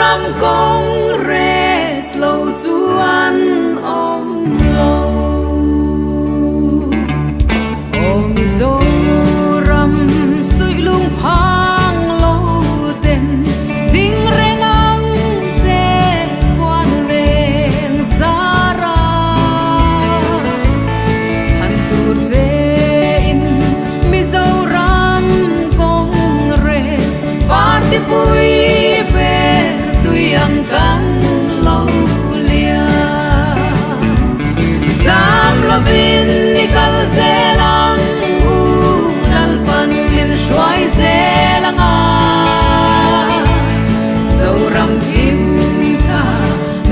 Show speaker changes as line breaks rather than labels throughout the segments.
ram Congress lâu chuan om lo om zo ram sui lung phang lo ten ding reng ang che quan reng sara chan tur che in mi zo ram Congress party pui yang kan lo lia zam lovin nikal zelang u nal pan lin shwai zelang a zo ram kim cha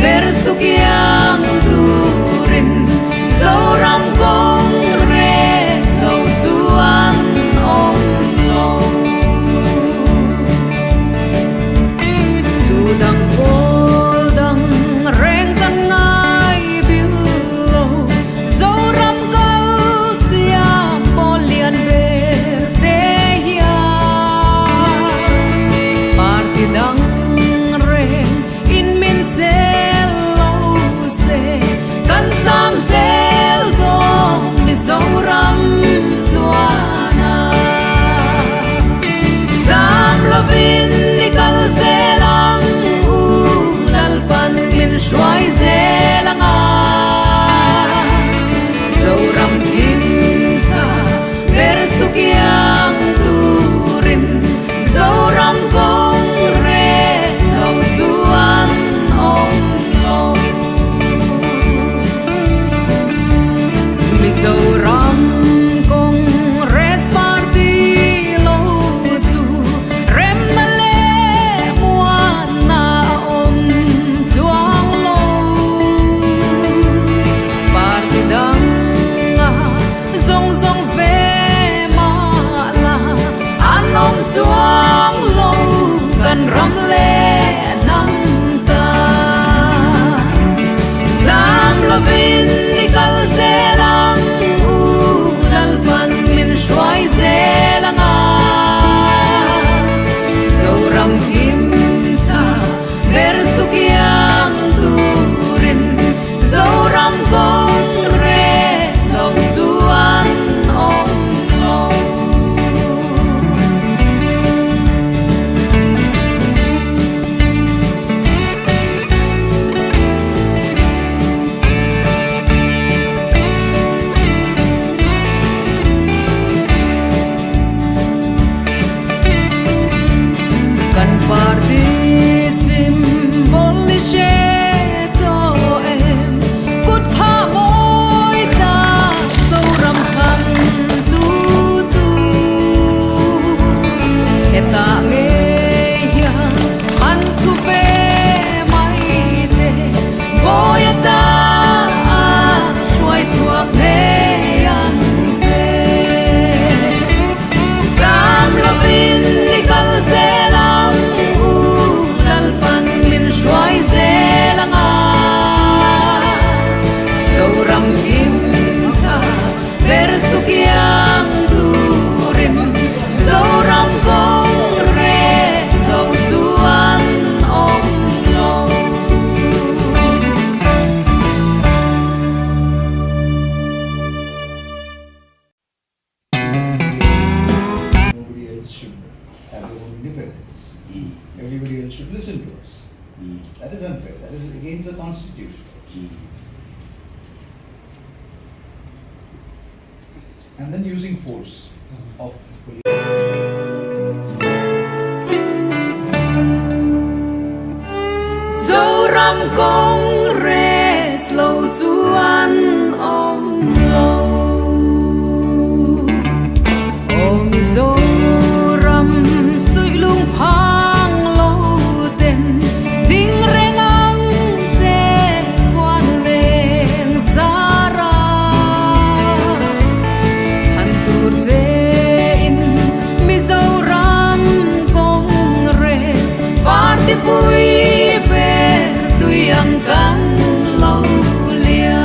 ber sukyang turin zo ram Congress lo chuan om lo tu dang shwai zelang a zo ram kim cha ber sukyang turin zo ram Congress lo chuan om lo mi zo ram Congress party lo chu rem na le muan na om chuang lo kan ram le nam ta zam lovin nikal zelang u nal pan min shwai zelang a zo ram kim cha ber sukyang turin zo ram Congress lo chuan om lo party symbolize to em kut pha moi ta zo ram chan tu tu eta nge ya an chu pe mai te boy ta shwai chuak he yang che sam lovin nikal zelang shwai zelang a zo ram kim cha ber sukyang turin zo ram Congress lo chuan om lo
nobody else should have their own independence. Everybody else should listen to us. That is unfair. That is against the Constitution. And then using force of police.
zo ram Congress lo chuan om lo om zo ram sui lung phang lo ten ding reng ang che quan reng sara chan tur che in mi zo ram Congress party pui ber tu yang kan lo lia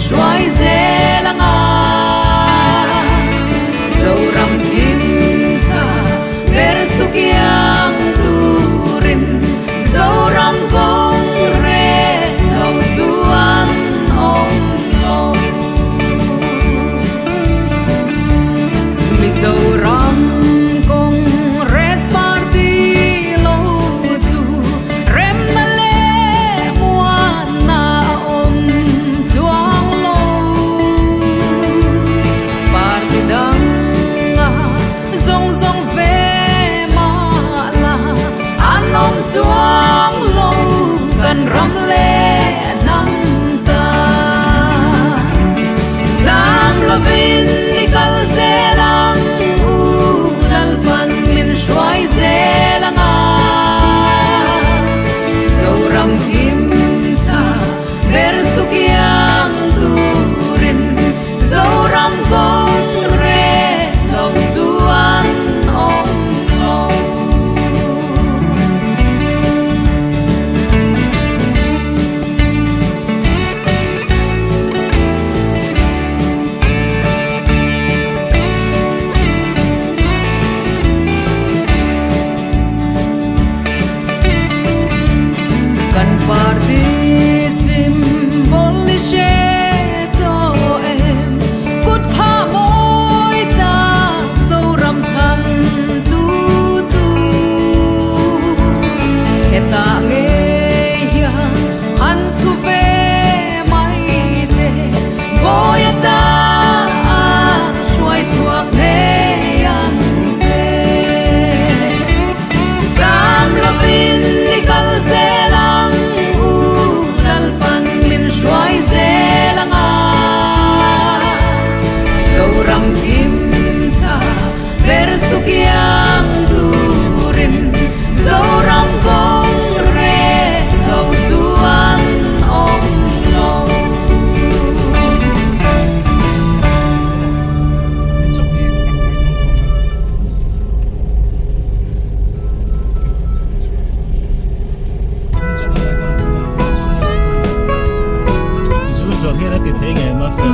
xoay dê lăng dâu ram kim cha ber sukiang turin dâu ram kong re dâu chuan ong long mi dâu ram kong res party lo chu rem na le muan na om chuang lo party dang zong zong ve ma la an om chuang lo kan ram le nam ta zam lovin nikal zelang u nal pan min shwai zelang zo ram kim cha ber sukiang turin zo ram kong re song chuan ong long kan party symbolische to em kut pha moi ta zo ram chan tu tu heta nge ya han chu ve mai te boy ta shwai chuak ne yang che sam lovin nikal zelang u nal pan min shwai zelang zo ram kim cha ber sukiang turin zo ram kong re zo chuan ong long
Run rồi kia đã tìm thấy ngày mà phải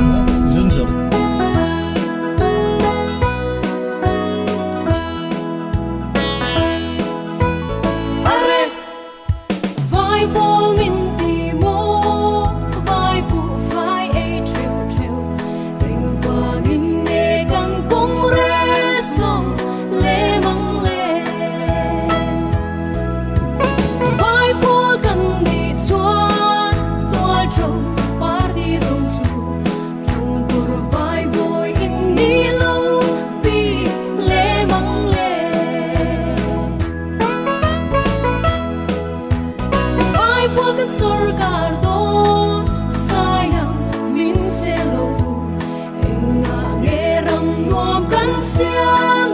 run rồi.
Vai bol min ti mo vai pu phai e treo treo tình vangin ne gang kong re so le mang le vai bol kan ni chuan tua trong party zong chu thang kur vai boy in ni lo pi le mang le vai por kan sorgar don sayang min selo enga ngeram nuam kan siang